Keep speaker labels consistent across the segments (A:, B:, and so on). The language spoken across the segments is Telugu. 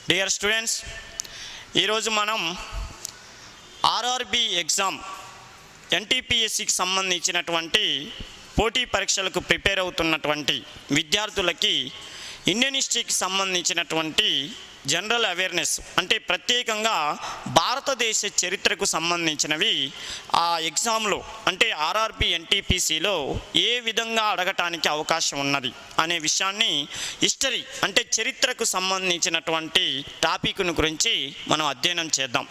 A: డియర్ స్టూడెంట్స్, ఈరోజు మనం ఆర్ఆర్బి ఎగ్జామ్ ఎన్టీపీఎస్సికి సంబంధించినటువంటి పోటీ పరీక్షలకు ప్రిపేర్ అవుతున్నటువంటి విద్యార్థులకి ఇండియన్ హిస్టరీకి సంబంధించినటువంటి జనరల్ అవేర్నెస్ అంటే ప్రత్యేకంగా భారతదేశ చరిత్రకు సంబంధించినవి ఆ ఎగ్జామ్లో అంటే ఆర్ఆర్బి ఎన్టీపీసీలో ఏ విధంగా అడగటానికి అవకాశం ఉన్నది అనే విషయాన్ని హిస్టరీ అంటే చరిత్రకు సంబంధించినటువంటి టాపిక్ను గురించి మనం అధ్యయనం చేద్దాం.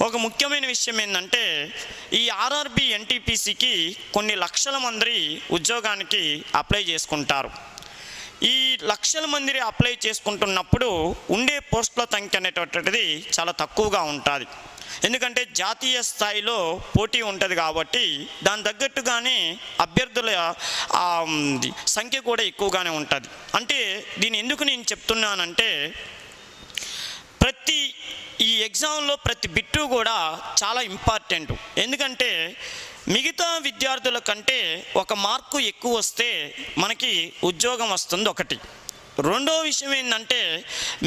A: ఒక ముఖ్యమైన విషయం ఏంటంటే ఈ ఆర్ఆర్బి ఎన్టీపీసీకి కొన్ని లక్షల మంది ఉద్యోగానికి అప్లై చేసుకుంటారు. ఈ లక్షల మంది అప్లై చేసుకుంటున్నప్పుడు ఉండే పోస్టుల సంఖ్య అనేటటువంటిది చాలా తక్కువగా ఉంటుంది. ఎందుకంటే జాతీయ స్థాయిలో పోటీ ఉంటుంది కాబట్టి దాని తగ్గట్టుగానే అభ్యర్థుల సంఖ్య కూడా ఎక్కువగానే ఉంటుంది. అంటే దీన్ని ఎందుకు నేను చెప్తున్నానంటే ఈ ఎగ్జామ్లో ప్రతి బిట్టు కూడా చాలా ఇంపార్టెంట్. ఎందుకంటే మిగతా విద్యార్థుల కంటే ఒక మార్కు ఎక్కువ వస్తే మనకి ఉద్యోగం వస్తుంది ఒకటి. రెండో విషయం ఏంటంటే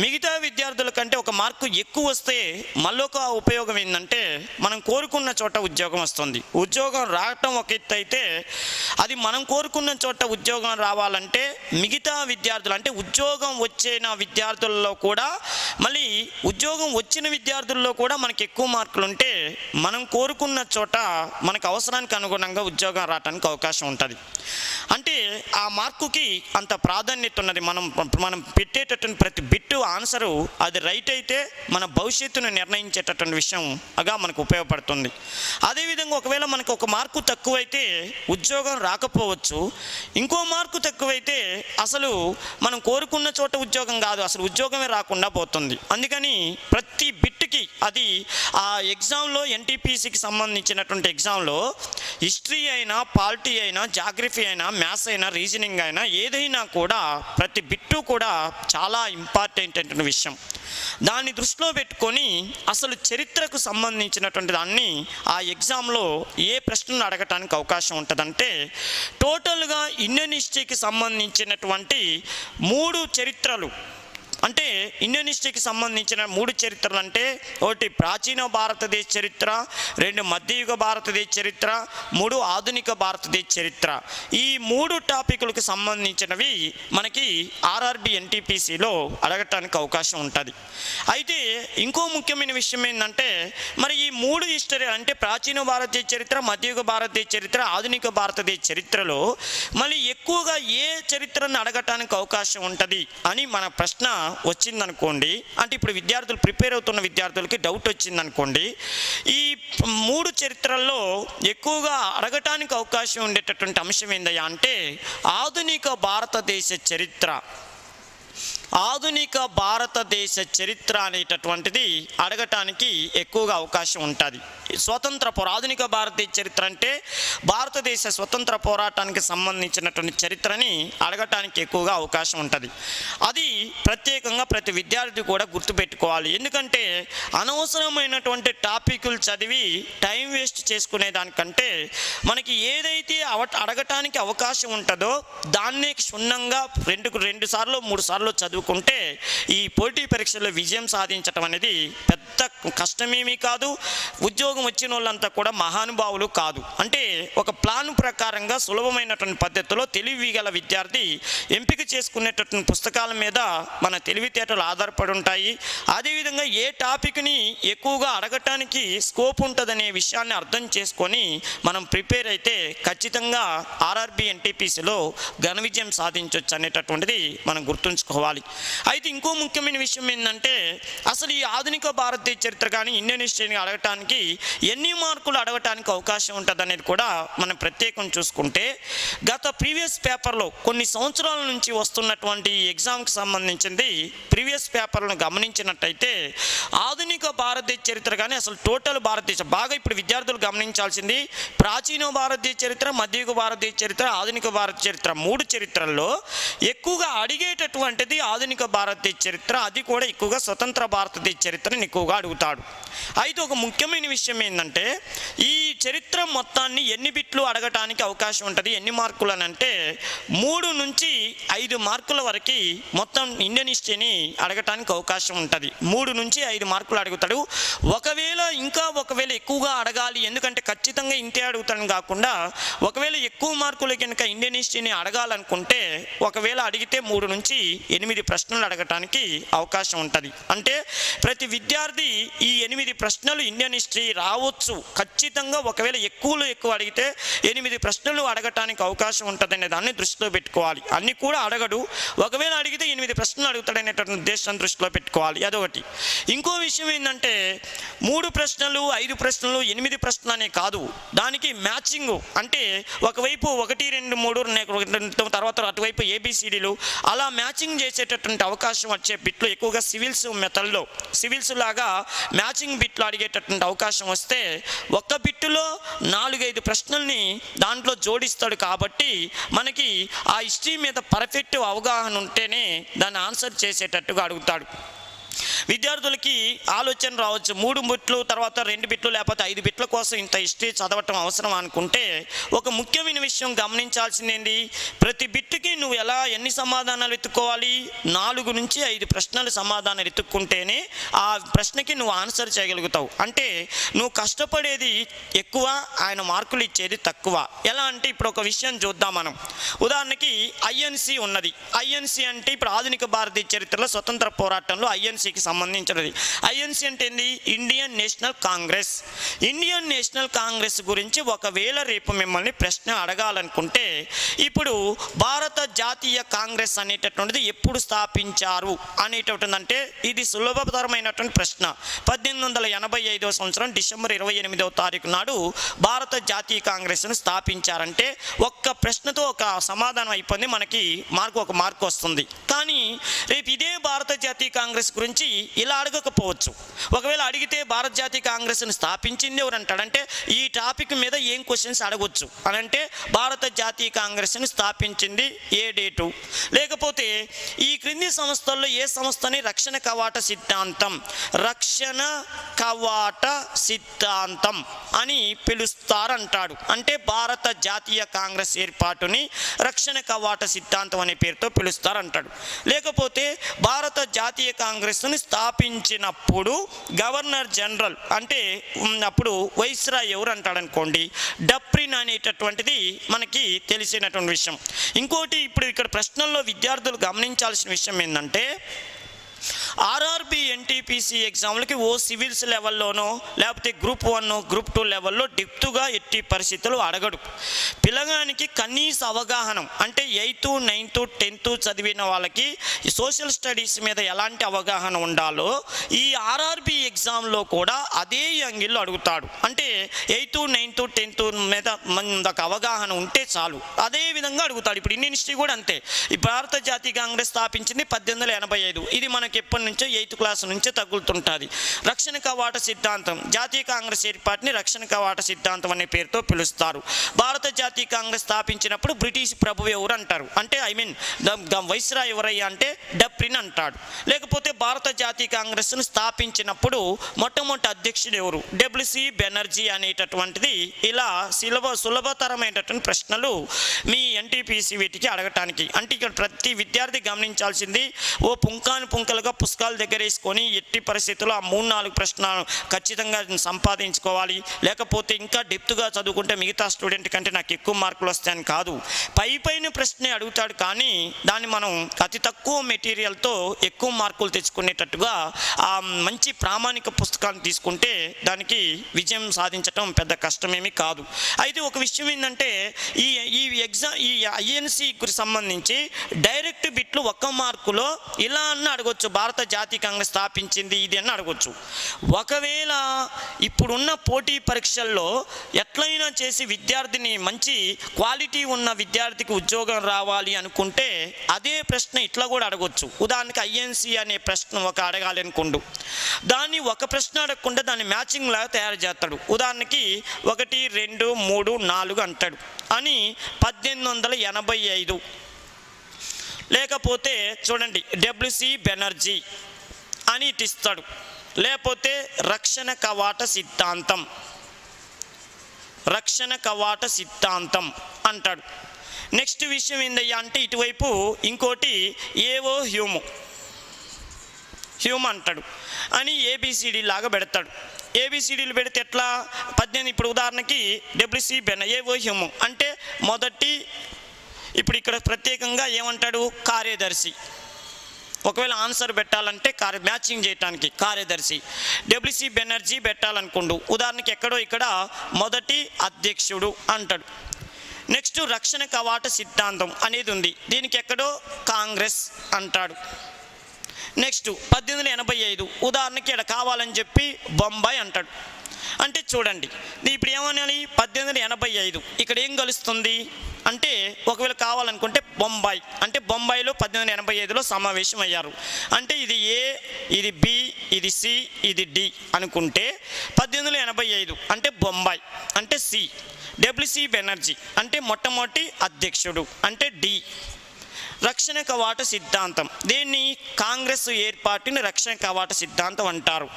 A: మిగతా విద్యార్థుల కంటే ఒక మార్కు ఎక్కువ వస్తే మళ్ళొక ఉపయోగం ఏంటంటే మనం కోరుకున్న చోట ఉద్యోగం వస్తుంది. ఉద్యోగం రావటం ఒక ఎత్తు అయితే అది మనం కోరుకున్న చోట ఉద్యోగం రావాలంటే మిగతా విద్యార్థులు అంటే ఉద్యోగం వచ్చిన విద్యార్థుల్లో కూడా మళ్ళీ ఉద్యోగం వచ్చిన విద్యార్థుల్లో కూడా మనకి ఎక్కువ మార్కులు ఉంటే మనం కోరుకున్న చోట మనకు అవసరానికి అనుగుణంగా ఉద్యోగం రావడానికి అవకాశం ఉంటుంది. అంటే ఆ మార్కుకి అంత ప్రాధాన్యత ఉన్నది. మనం పెట్టేటటువంటి ప్రతి బిట్టు ఆన్సరు అది రైట్ అయితే మన భవిష్యత్తును నిర్ణయించేటటువంటి విషయంగా మనకు ఉపయోగపడుతుంది. అదేవిధంగా ఒకవేళ మనకు ఒక మార్కు తక్కువైతే ఉద్యోగం రాకపోవచ్చు, ఇంకో మార్కు తక్కువైతే అసలు మనం కోరుకున్న చోట ఉద్యోగం కాదు, అసలు ఉద్యోగమే రాకుండా పోతుంది. అందుకని ప్రతి బిట్టుకి అది ఆ ఎగ్జామ్లో ఎన్టీపీసీకి సంబంధించినటువంటి ఎగ్జామ్లో హిస్టరీ అయినా పాలిటీ అయినా జాగ్రఫీ అయినా మ్యాథ్స్ అయినా రీజనింగ్ అయినా ఏదైనా కూడా ప్రతి బిట్టు కూడా చాలా ఇంపార్టెంట్ అయిన విషయం. దాన్ని దృష్టిలో పెట్టుకొని అసలు చరిత్రకు సంబంధించినటువంటి దాన్ని ఆ ఎగ్జామ్లో ఏ ప్రశ్నలు అడగటానికి అవకాశం ఉంటుందంటే టోటల్గా ఇండియన్ హిస్టరీకి సంబంధించినటువంటి 3 చరిత్రలు అంటే ఇండియన్ హిస్టరీకి సంబంధించిన 3 చరిత్రలు అంటే ఒకటి ప్రాచీన భారతదేశ చరిత్ర, 2 మధ్యయుగ భారతదేశ చరిత్ర, 3 ఆధునిక భారతదేశ చరిత్ర. ఈ 3 టాపిక్లకు సంబంధించినవి మనకి ఆర్ఆర్బి ఎన్టీపీసీలో అడగటానికి అవకాశం ఉంటుంది. అయితే ఇంకో ముఖ్యమైన విషయం ఏంటంటే మరి ఈ 3 హిస్టరీ అంటే ప్రాచీన భారతదేశ చరిత్ర, మధ్యయుగ భారతదేశ చరిత్ర, ఆధునిక భారతదేశ చరిత్రలో మళ్ళీ ఎక్కువగా ఏ చరిత్రను అడగటానికి అవకాశం ఉంటుంది అని మన ప్రశ్న వచ్చిందనుకోండి. అంటే ఇప్పుడు విద్యార్థులు ప్రిపేర్ అవుతున్న విద్యార్థులకి డౌట్ వచ్చిందనుకోండి, ఈ 3 చరిత్రల్లో ఎక్కువగా అడగటానికి అవకాశం ఉండేటటువంటి అంశం ఏందయ్యా అంటే ఆధునిక భారతదేశ చరిత్ర. ఆధునిక భారతదేశ చరిత్ర అనేటటువంటిది అడగటానికి ఎక్కువగా అవకాశం ఉంటుంది. ఆధునిక భారతదేశ చరిత్ర అంటే భారతదేశ స్వతంత్ర పోరాటానికి సంబంధించినటువంటి చరిత్రని అడగటానికి ఎక్కువగా అవకాశం ఉంటుంది. అది ప్రత్యేకంగా ప్రతి విద్యార్థి కూడా గుర్తుపెట్టుకోవాలి. ఎందుకంటే అనవసరమైనటువంటి టాపిక్లు చదివి టైం వేస్ట్ చేసుకునే దానికంటే మనకి ఏదైతే అడగటానికి అవకాశం ఉంటుందో దాన్నే క్షుణ్ణంగా 2 సార్లు 3 సార్లు చదువుకుంటే ఈ పోటీ పరీక్షల్లో విజయం సాధించడం అనేది పెద్ద కష్టమేమీ కాదు. ఉద్యోగం వచ్చిన వాళ్ళంతా కూడా మహానుభావులు కాదు. అంటే ఒక ప్లాన్ ప్రకారంగా సులభమైనటువంటి పద్ధతిలో తెలివి గల విద్యార్థి ఎంపిక చేసుకునేటటువంటి పుస్తకాల మీద మన తెలివితేటలు ఆధారపడి ఉంటాయి. అదేవిధంగా ఏ టాపిక్ని ఎక్కువగా అడగటానికి స్కోప్ ఉంటుందనే విషయాన్ని అర్థం చేసుకొని మనం ప్రిపేర్ అయితే ఖచ్చితంగా ఆర్ఆర్బి ఎన్టీపీసీలో ఘన విజయం సాధించవచ్చు అనేటటువంటిది మనం గుర్తుంచుకోవాలి. అయితే ఇంకో ముఖ్యమైన విషయం ఏంటంటే అసలు ఈ ఆధునిక భారతదేశ చరిత్ర కానీ ఇండియన్ హిస్టరీని అడగటానికి ఎన్ని మార్కులు అడగటానికి అవకాశం ఉంటుంది అనేది కూడా మనం ప్రత్యేకం చూసుకుంటే గత ప్రీవియస్ పేపర్లో కొన్ని సంవత్సరాల నుంచి వస్తున్నటువంటి ఎగ్జామ్కి సంబంధించింది ప్రీవియస్ పేపర్లను గమనించినట్టయితే ఆధునిక భారతదేశ చరిత్ర కానీ అసలు టోటల్ భారతదేశం బాగా ఇప్పుడు విద్యార్థులు గమనించాల్సింది ప్రాచీన భారతదేశ చరిత్ర, మధ్యయుగ భారతదేశ చరిత్ర, ఆధునిక భారత చరిత్ర 3 చరిత్రల్లో ఎక్కువగా అడిగేటటువంటిది ఆధునిక భారతదేశ చరిత్ర, అది కూడా ఎక్కువగా స్వతంత్ర భారతదేశ చరిత్రని ఎక్కువగా అడుగుతాడు. అయితే ఒక ముఖ్యమైన విషయం ఏంటంటే, ఈ చరిత్ర మొత్తాన్ని ఎన్ని బిట్లు అడగటానికి అవకాశం ఉంటుంది, ఎన్ని మార్కులు అని అంటే 3 నుంచి 5 మార్కుల వరకు మొత్తం ఇండియన్ హిస్టరీని అడగటానికి అవకాశం ఉంటుంది. 3 నుంచి 5 మార్కులు అడుగుతాడు. ఒకవేళ ఎక్కువగా అడగాలి, ఎందుకంటే ఖచ్చితంగా ఇంతే అడుగుతాను కాకుండా ఒకవేళ ఎక్కువ మార్కులు కనుక ఇండియన్ హిస్టరీని అడగాలనుకుంటే ఒకవేళ అడిగితే 3 నుంచి 8 ప్రశ్నలు అడగటానికి అవకాశం ఉంటుంది. అంటే ప్రతి విద్యార్థి ఈ 8 ప్రశ్నలు ఇండియన్ హిస్టరీ రావచ్చు ఖచ్చితంగా. ఒకవేళ ఎక్కువ అడిగితే 8 ప్రశ్నలు అడగటానికి అవకాశం ఉంటుందనే దాన్ని దృష్టిలో పెట్టుకోవాలి. అన్ని కూడా అడగడు, ఒకవేళ అడిగితే 8 ప్రశ్నలు అడుగుతాడనేటువంటి ఉద్దేశం దృష్టిలో పెట్టుకోవాలి. అదొకటి. ఇంకో విషయం ఏంటంటే 3 ప్రశ్నలు 5 ప్రశ్నలు 8 ప్రశ్నలు అనే కాదు, దానికి మ్యాచింగ్ అంటే ఒకవైపు 1 2 3 తర్వాత అటువైపు ఏబిసిడీలు అలా మ్యాచింగ్ చేసేటటువంటి అవకాశం వచ్చే బిట్లు ఎక్కువగా సివిల్స్ లాగా మ్యాచింగ్ బిట్లు అడిగేటటువంటి అవకాశం వస్తే ఒక్క బిట్టులో 4-5 ప్రశ్నల్ని దాంట్లో జోడిస్తాడు. కాబట్టి మనకి ఆ హిస్టరీ మీద పర్ఫెక్ట్ అవగాహన ఉంటేనే దాన్ని ఆన్సర్ చేసేటట్టుగా అడుగుతాడు. విద్యార్థులకి ఆలోచన రావచ్చు, 3 బిట్లు తర్వాత 2 బిట్లు లేకపోతే 5 బిట్ల కోసం ఇంత హిస్టరీ చదవటం అవసరం అనుకుంటే ఒక ముఖ్యమైన విషయం గమనించాల్సిందేంటి, ప్రతి బిట్టుకి నువ్వు ఎన్ని సమాధానాలు ఎత్తుకోవాలి, 4 నుంచి 5 ప్రశ్నలు సమాధానాలు ఎత్తుక్కుంటేనే ఆ ప్రశ్నకి నువ్వు ఆన్సర్ చేయగలుగుతావు. అంటే నువ్వు కష్టపడేది ఎక్కువ, ఆయన మార్కులు ఇచ్చేది తక్కువ. ఎలా అంటే ఇప్పుడు ఒక విషయం చూద్దాం మనం. ఉదాహరణకి ఐఎన్సి ఉన్నది. ఐఎన్సి అంటే ఇప్పుడు ఆధునిక భారతదేశ చరిత్రలో స్వతంత్ర పోరాటంలో ఐఎన్సికి సంబంధించినది. ఐఎన్సి అంటే ఏంది, Indian national Congress. Indian national Congress గురించి ఒకవేళ రేపు మిమ్మల్ని ప్రశ్న అడగాలనుకుంటే ఇప్పుడు భారత జాతీయ కాంగ్రెస్ అనేటటువంటిది ఎప్పుడు స్థాపించారు అనేటటువంటిదంటే ఇది సులభతరమైనటువంటి ప్రశ్న. 1885 సంవత్సరం డిసెంబర్ 28వ తారీఖు నాడు భారత జాతీయ కాంగ్రెస్ను స్థాపించారంటే ఒక్క ప్రశ్నతో ఒక సమాధానం అయిపోయింది, మనకి ఒక మార్కు వస్తుంది. కానీ రేపు ఇదే భారత జాతీయ కాంగ్రెస్ గురించి ఇలా అడగకపోవచ్చు. ఒకవేళ అడిగితే భారత జాతీయ కాంగ్రెస్ను స్థాపించింది ఎవరు అంటాడంటే ఈ టాపిక్ మీద ఏం క్వశ్చన్స్ అడగవచ్చు అని అంటే భారత జాతీయ కాంగ్రెస్ను స్థాపించింది ఏ డేటు, లేకపోతే ఈ క్రింది సంస్థల్లో ఏ సంస్థని రక్షణ కవాట సిద్ధాంతం అని పిలుస్తారంటాడు. అంటే భారత జాతీయ కాంగ్రెస్ ఏర్పాటుని రక్షణ కవాట సిద్ధాంతం అనే పేరుతో పిలుస్తారంటాడు. లేకపోతే భారత జాతీయ కాంగ్రెస్ని స్థాపించినప్పుడు గవర్నర్ జనరల్ అంటే అప్పుడు వైస్రాయ్ ఎవరు అంటాడనుకోండి, డప్రిన్ అనేటటువంటిది మనకి తెలిసినటువంటి విషయం. ఇంకోటి ఇప్పుడు ఇక్కడ ప్రశ్నల్లో విద్యార్థులు గమనించాల్సిన విషయం ఏంటంటే ఆర్ఆర్బి ఎన్టీపీసీ ఎగ్జామ్లకి సివిల్స్ లెవెల్లోనో లేకపోతే గ్రూప్ 1 గ్రూప్ 2 లెవెల్లో డెప్త్గా ఎట్టి పరిస్థితులు అడగడు. పిల్లగానికి కనీస అవగాహన అంటే 8th 9th 10th చదివిన వాళ్ళకి సోషల్ స్టడీస్ మీద ఎలాంటి అవగాహన ఉండాలో ఈ ఆర్ఆర్బి ఎగ్జామ్లో కూడా అదే యాంగిల్లో అడుగుతాడు. అంటే 8th 9th 10th మీద మనకు అవగాహన ఉంటే చాలు, అదే విధంగా అడుగుతాడు. ఇప్పుడు ఇండియన్ హిస్టరీ కూడా అంతే. ఈ భారత జాతీయ కాంగ్రెస్ స్థాపించింది 1885, ఇది మనకి ఎప్పటి నుంచో 8th క్లాస్ నుంచే తగులుతుంటుంది. రక్షణ కవాట సిద్ధాంతం, జాతీయ కాంగ్రెస్ ఏర్పాటుని రక్షణ కవాట సిద్ధాంతం అనే పేరుతో పిలుస్తారు. భారత జాతీయ కాంగ్రెస్ స్థాపించినప్పుడు బ్రిటిష్ ప్రభువు ఎవరు అంటారు అంటే వైస్రాయ్ ఎవరయ్యా అంటే డప్రిన్ అంటాడు. లేకపోతే భారత జాతీయ కాంగ్రెస్ను స్థాపించినప్పుడు మొట్టమొదటి అధ్యక్షుడు ఎవరు, డబ్ల్యూసి బెనర్జీ అనేటటువంటిది. ఇలా సులభతరమైనటువంటి ప్రశ్నలు మీ ఎన్టీపీసీ వీటికి అడగటానికి. అంటే ఇక్కడ ప్రతి విద్యార్థి గమనించాల్సింది పుంకలుగా పుస్తకాల దగ్గర వేసుకొని ఎట్టి పరిస్థితుల్లో ఆ 3-4 ప్రశ్నలు ఖచ్చితంగా సంపాదించుకోవాలి. లేకపోతే ఇంకా డెప్త్గా చదువుకుంటే మిగతా స్టూడెంట్ కంటే నాకు ఎక్కువ మార్కులు వస్తాయని కాదు, పైన ప్రశ్నే అడుగుతాడు. కానీ దాన్ని మనం అతి తక్కువ మెటీరియల్తో ఎక్కువ మార్కులు తెచ్చుకునేటట్టుగా ఆ మంచి ప్రామాణిక పుస్తకాన్ని తీసుకుంటే దానికి విజయం సాధించటం పెద్ద కష్టమేమీ కాదు. అయితే ఒక విషయం ఏంటంటే ఈ ఐఎన్సికి సంబంధించి డైరెక్ట్ బిట్లు 1 మార్కులో ఇలా అన్న అడగొచ్చు, భారత జాతీయ కాంగ్రెస్ స్థాపించింది ఇది అని అడగొచ్చు. ఒకవేళ ఇప్పుడున్న పోటీ పరీక్షల్లో ఎట్లయినా చేసి విద్యార్థిని మంచి క్వాలిటీ ఉన్న విద్యార్థికి ఉద్యోగం రావాలి అనుకుంటే అదే ప్రశ్న ఇట్లా కూడా అడగొచ్చు. ఉదాహరణకి ఐఎన్సి అనే ప్రశ్న అడగాలి అనుకుండు, దాన్ని ఒక ప్రశ్న అడగకుండా దాన్ని మ్యాచింగ్ లాగా తయారు చేస్తాడు. ఉదాహరణకి 1 2 3 4 అంటాడు అని 1885 లేకపోతే చూడండి డబ్ల్యూసి బెనర్జీ అని ఇటు ఇస్తాడు, లేకపోతే రక్షణ కవాట సిద్ధాంతం, రక్షణ కవాట సిద్ధాంతం అంటాడు. నెక్స్ట్ విషయం ఏందయ్యా అంటే ఇటువైపు ఇంకోటి ఏవో హ్యూమ్ అంటాడు అని ఏబిసిడి లాగా పెడతాడు. ఏబిసిడీలు పెడితే ఎట్లా 18 ఇప్పుడు ఉదాహరణకి డబ్ల్యూసి ఏవో హ్యూమ్ అంటే మొదటి ఇప్పుడు ఇక్కడ ప్రత్యేకంగా ఏమంటాడు కార్యదర్శి, ఒకవేళ ఆన్సర్ పెట్టాలంటే మ్యాచింగ్ చేయడానికి కార్యదర్శి. డబ్ల్యూసి బెనర్జీ పెట్టాలనుకోండు ఉదాహరణకి ఎక్కడో ఇక్కడ మొదటి అధ్యక్షుడు అంటాడు. నెక్స్ట్ రక్షణ కవాట సిద్ధాంతం అనేది ఉంది, దీనికి ఎక్కడో కాంగ్రెస్ అంటాడు. నెక్స్ట్ 1885 ఉదాహరణకి ఇక్కడ కావాలని చెప్పి బొంబాయి అంటాడు. అంటే చూడండి ఇప్పుడు ఏమనాలి 1885 ఇక్కడ ఏం కలుస్తుంది అంటే ఒకవేళ కావాలనుకుంటే బొంబాయి అంటే బొంబాయిలో 1885లో సమావేశం అయ్యారు అంటే ఇది ఏ, ఇది బి, ఇది సి, ఇది డి అనుకుంటే 1885 అంటే బొంబాయి అంటే సి. డబ్ల్యూసి బెనర్జీ అంటే మొట్టమొదటి అధ్యక్షుడు అంటే డి. రక్షణ కవాట సిద్ధాంతం దీన్ని కాంగ్రెస్ ఏర్పాటుని రక్షణ కవాట సిద్ధాంతం అంటారు.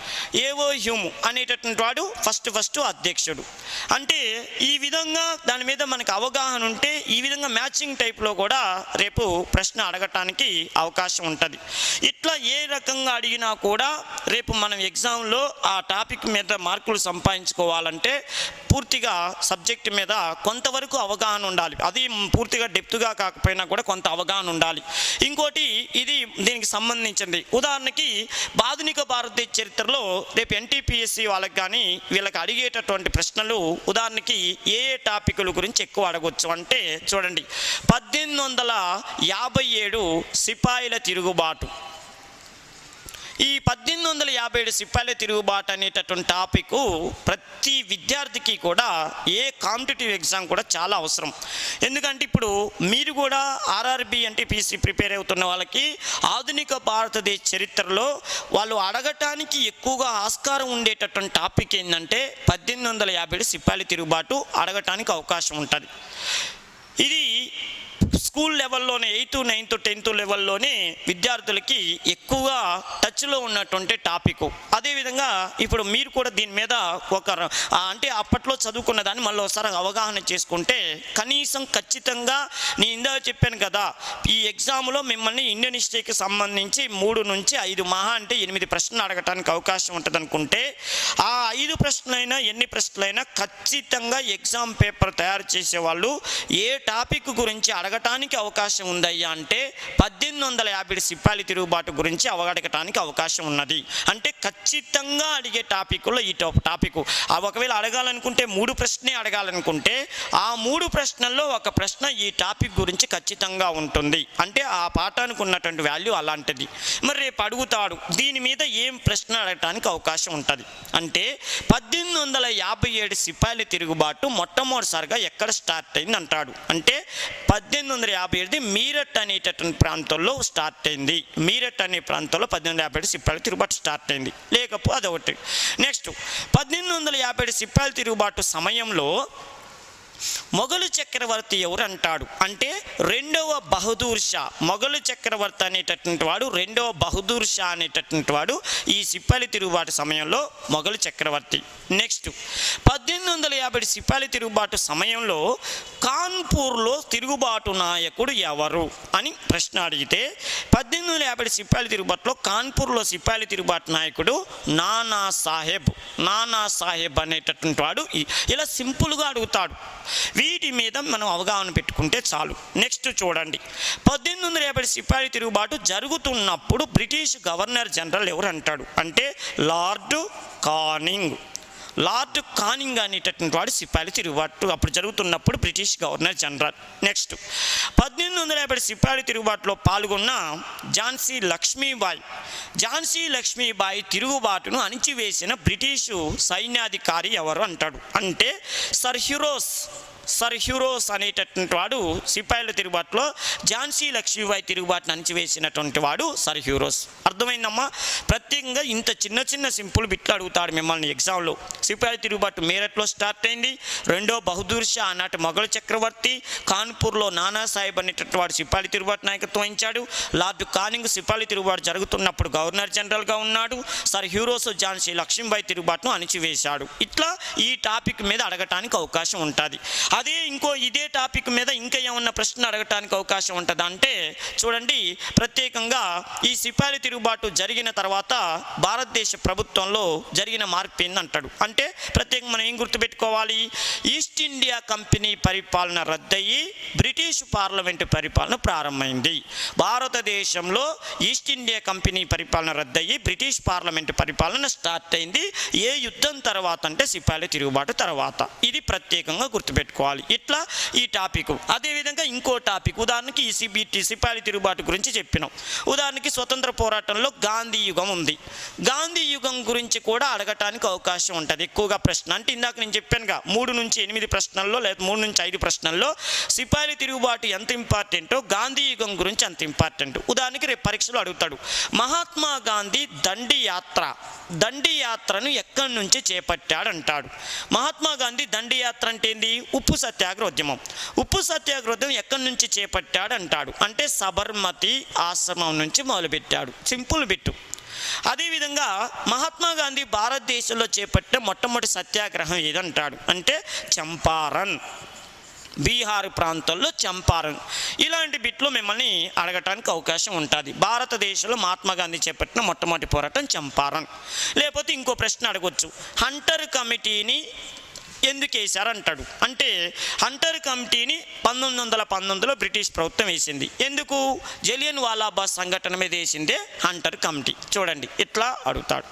A: ఏవో హ్యూమ్ అనేటటువంటి వాడు ఫస్ట్ అధ్యక్షుడు. అంటే ఈ విధంగా దాని మీద మనకు అవగాహన ఉంటే ఈ విధంగా మ్యాచింగ్ టైప్లో కూడా రేపు ప్రశ్న అడగటానికి అవకాశం ఉంటుంది. ఇట్లా ఏ రకంగా అడిగినా కూడా రేపు మనం ఎగ్జామ్లో ఆ టాపిక్ మీద మార్కులు సంపాదించుకోవాలంటే పూర్తిగా సబ్జెక్ట్ మీద కొంతవరకు అవగాహన ఉండాలి. అది పూర్తిగా డెప్త్గా కాకపోయినా కూడా కొంత అవగాహన ఉండాలి. ఇంకోటి ఇది దీనికి సంబంధించింది ఉదాహరణకి ఆధునిక భారతదేశ చరిత్రలో రేపు ఎన్టీపీఎస్సీ వాళ్ళకి కానీ వీళ్ళకి అడిగేటటువంటి ప్రశ్నలు ఉదాహరణకి ఏ టాపిక్ల గురించి ఎక్కువ అడగవచ్చు అంటే చూడండి 1857 సిపాయిల తిరుగుబాటు. ఈ 1857 సిపాయిల తిరుగుబాటు అనేటటువంటి టాపిక్ ప్రతి విద్యార్థికి కూడా ఏ కాంపిటేటివ్ ఎగ్జామ్ కూడా చాలా అవసరం. ఎందుకంటే ఇప్పుడు మీరు కూడా ఆర్ఆర్బి ఎన్టీపీసీ ప్రిపేర్ అవుతున్న వాళ్ళకి ఆధునిక భారతదేశ చరిత్రలో వాళ్ళు అడగటానికి ఎక్కువగా ఆస్కారం ఉండేటటువంటి టాపిక్ ఏంటంటే 1857 సిపాయిల తిరుగుబాటు అడగటానికి అవకాశం ఉంటుంది. ఇది స్కూల్ లెవెల్లోనే 8th, 9th, 10th లెవెల్లోనే విద్యార్థులకి ఎక్కువగా టచ్లో ఉన్నటువంటి టాపిక్. అదేవిధంగా ఇప్పుడు మీరు కూడా దీని మీద ఒక అంటే అప్పట్లో చదువుకున్న దాన్ని మళ్ళీ ఒకసారి అవగాహన చేసుకుంటే కనీసం ఖచ్చితంగా నేను ఇందాక చెప్పాను కదా ఈ ఎగ్జామ్లో మిమ్మల్ని ఇండియన్ హిస్టరీకి సంబంధించి 3 నుంచి 5 మహా అంటే 8 ప్రశ్నలు అడగటానికి అవకాశం ఉంటుంది అనుకుంటే ఆ 5 ప్రశ్నలైనా ఎన్ని ప్రశ్నలైనా ఖచ్చితంగా ఎగ్జామ్ పేపర్ తయారు చేసేవాళ్ళు ఏ టాపిక్ గురించి అడగటానికి అవకాశం ఉందయ్యా అంటే 1857 సిపాయిల తిరుగుబాటు గురించి అడగటానికి అవకాశం ఉన్నది. అంటే ఖచ్చితంగా అడిగే టాపిక్లో ఈ టాపిక్ ఒకవేళ అడగాలనుకుంటే 3 ప్రశ్నే అడగాలనుకుంటే ఆ 3 ప్రశ్నల్లో ఒక ప్రశ్న ఈ టాపిక్ గురించి ఖచ్చితంగా ఉంటుంది. అంటే ఆ పాఠానికి ఉన్నటువంటి వాల్యూ అలాంటిది. మరి రేపు అడుగుతాడు దీని మీద ఏం ప్రశ్న అడగటానికి అవకాశం ఉంటుంది అంటే 1857 సిపాయిల తిరుగుబాటు మొట్టమొదటిసారిగా ఎక్కడ స్టార్ట్ అయింది అంటాడు. అంటే 1857 మీరట్ అనేటటువంటి ప్రాంతంలో స్టార్ట్ అయింది. మీరట్ అనే ప్రాంతంలో 1857 సిపాయిల తిరుగుబాటు స్టార్ట్ అయింది. లేకపోతే అదొకటి. నెక్స్ట్ 1857 సిపాయిల తిరుగుబాటు సమయంలో మొఘలు చక్రవర్తి ఎవరు అంటాడు అంటే 2వ బహదూర్ షా. మొఘలు చక్రవర్తి అనేటటువంటి వాడు 2వ బహదూర్ షా అనేటటువంటి వాడు ఈ సిపాయిల తిరుగుబాటు సమయంలో మొఘలు చక్రవర్తి. నెక్స్ట్ 1857 సిపాయిల తిరుగుబాటు సమయంలో కాన్పూర్లో తిరుగుబాటు నాయకుడు ఎవరు అని ప్రశ్న అడిగితే 1857 సిపాయిల తిరుగుబాటులో కాన్పూర్లో సిపాయిల తిరుగుబాటు నాయకుడు నానా సాహెబ్ అనేటటువంటి వాడు. ఇలా సింపుల్గా అడుగుతాడు. వీటి మీద మనం అవగాహన పెట్టుకుంటే చాలు. నెక్స్ట్ చూడండి 1857 సిపాయిల తిరుగుబాటు జరుగుతున్నప్పుడు బ్రిటిష్ గవర్నర్ జనరల్ ఎవరు అంటాడు అంటే లార్డ్ కానింగ్ అనేటటువంటి వాడు సిపాయిల తిరుగుబాటు అప్పుడు జరుగుతున్నప్పుడు బ్రిటిష్ గవర్నర్ జనరల్. నెక్స్ట్ 1857 సిపాయిల తిరుగుబాటులో పాల్గొన్న ఝాన్సీ లక్ష్మీబాయి తిరుగుబాటును అణిచివేసిన బ్రిటిషు సైన్యాధికారి ఎవరు అంటాడు అంటే సర్ హ్యూరోస్ అనేటటువంటి వాడు సిపాయిల తిరుగుబాటులో ఝాన్సీ లక్ష్మీబాయి తిరుగుబాటును అణిచివేసినటువంటి వాడు సర్ హ్యూరోస్. అర్థమైందమ్మా? ప్రత్యేకంగా ఇంత చిన్న చిన్న సింపుల్ బిట్లు అడుగుతాడు మిమ్మల్ని ఎగ్జామ్లో. సిపాయిల తిరుగుబాటు మీరట్లో స్టార్ట్ అయింది. రెండో బహదూర్ షా ఆనాటి మొఘల్ చక్రవర్తి, కాన్పూర్లో నానా సాహెబ్ అనేటటువంటి వాడు సిపాయిల తిరుగుబాటు నాయకత్వం వహించాడు. లార్డ్ కానింగ్ సిపాయిల తిరుగుబాటు జరుగుతున్నప్పుడు గవర్నర్ జనరల్గా ఉన్నాడు. సర్ హ్యూరోస్ ఝాన్సీ లక్ష్మీబాయి తిరుగుబాటును అణిచివేశాడు. ఇట్లా ఈ టాపిక్ మీద అడగటానికి అవకాశం ఉంటుంది. అదే ఇదే టాపిక్ మీద ఇంకా ఏమన్నా ప్రశ్న అడగటానికి అవకాశం ఉంటుంది అంటే చూడండి, ప్రత్యేకంగా ఈ సిపాయిల తిరుగుబాటు జరిగిన తర్వాత భారతదేశ ప్రభుత్వంలో జరిగిన మార్పు ఏందంటాడు. అంటే ప్రత్యేకంగా మనం ఏం గుర్తుపెట్టుకోవాలి? ఈస్ట్ ఇండియా కంపెనీ పరిపాలన రద్దయి బ్రిటిష్ పార్లమెంటు పరిపాలన ప్రారంభమైంది. భారతదేశంలో ఈస్ట్ ఇండియా కంపెనీ పరిపాలన రద్దయి బ్రిటిష్ పార్లమెంటు పరిపాలన స్టార్ట్ అయింది. ఏ యుద్ధం తర్వాత అంటే సిపాయిల తిరుగుబాటు తర్వాత. ఇది ప్రత్యేకంగా గుర్తుపెట్టుకోవాలి. ఇట్లా ఈ టాపిక్. అదేవిధంగా ఇంకో టాపిక్, ఉదాహరణకి ఈ సిపాయిల తిరుగుబాటు గురించి చెప్పినాం. ఉదాహరణకి స్వతంత్ర పోరాటంలో గాంధీ యుగం ఉంది. గాంధీ యుగం గురించి కూడా అడగటానికి అవకాశం ఉంటుంది ఎక్కువగా ప్రశ్న. అంటే ఇందాక నేను చెప్పానుగా 3 నుంచి 8 ప్రశ్నల్లో లేదా 3 నుంచి 5 ప్రశ్నల్లో సిపాయిల తిరుగుబాటు ఎంత ఇంపార్టెంటో గాంధీ యుగం గురించి అంత ఇంపార్టెంట్. ఉదాహరణకి రేపు పరీక్షలో అడుగుతాడు, మహాత్మా గాంధీ దండి యాత్రను ఎక్కడి నుంచి చేపట్టాడు అంటాడు. మహాత్మా గాంధీ దండి యాత్ర అంటే ఏంది? ఉప్పు సత్యాగ్రహ ఉద్యమం. ఉప్పు సత్యాగ్రహ ఉద్యమం ఎక్కడి నుంచి చేపట్టాడు అంటాడు. అంటే సబర్మతి ఆశ్రమం నుంచి మొదలుపెట్టాడు. Simple bit. అదేవిధంగా మహాత్మా గాంధీ భారతదేశంలో చేపట్టిన మొట్టమొదటి సత్యాగ్రహం ఏదంటాడు అంటే చంపారన్, బీహార్ ప్రాంతంలో చంపారన్. ఇలాంటి బిట్లు మిమ్మల్ని అడగటానికి అవకాశం ఉంటుంది. భారతదేశంలో మహాత్మా గాంధీ చేపట్టిన మొట్టమొదటి పోరాటం చంపారన్. లేకపోతే ఇంకో ప్రశ్న అడగొచ్చు, హంటర్ కమిటీని ఎందుకు వేశారంటాడు. అంటే హంటర్ కమిటీని 1919లో బ్రిటిష్ ప్రభుత్వం వేసింది. ఎందుకు? జలియన్ వాలాబాగ్ సంఘటన మీద వేసిందే హంటర్ కమిటీ. చూడండి, ఇట్లా అడుగుతాడు.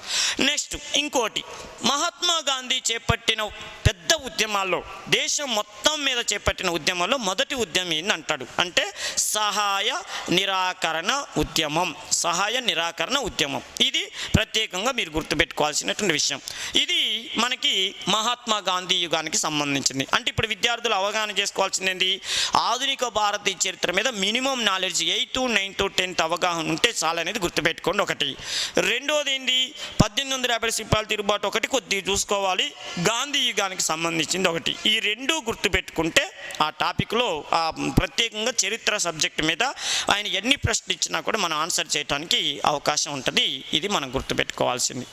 A: నెక్స్ట్ ఇంకోటి, మహాత్మా గాంధీ చేపట్టిన పెద్ద ఉద్యమాల్లో, దేశం మొత్తం మీద చేపట్టిన ఉద్యమాల్లో మొదటి ఉద్యమం ఏంటంటాడు అంటే సహాయ నిరాకరణ ఉద్యమం. ఇది ప్రత్యేకంగా మీరు గుర్తుపెట్టుకోవాల్సినటువంటి విషయం. ఇది మనకి మహాత్మా గాంధీ యుగానికి సంబంధించింది. అంటే ఇప్పుడు విద్యార్థులు అవగాహన చేసుకోవాల్సింది ఏంటి? ఆధునిక భారతీయ చరిత్ర మీద minimum knowledge 8th, 9th, 10th అవగాహన ఉంటే చాలనేది గుర్తుపెట్టుకోండి ఒకటి. రెండోది ఏంటి? 1850 సిపాయిల తిరుగుబాటు ఒకటి కొద్దిగా చూసుకోవాలి. గాంధీ యుగానికి సంబంధించింది ఒకటి. ఈ రెండు గుర్తుపెట్టుకుంటే ఆ టాపిక్లో ప్రత్యేకంగా చరిత్ర సబ్జెక్ట్ మీద ఆయన ఎన్ని ప్రశ్నలు ఇచ్చినా కూడా మనం ఆన్సర్ చేయడానికి అవకాశం ఉంటుంది. ఇది మనం గుర్తుపెట్టుకోవాల్సింది.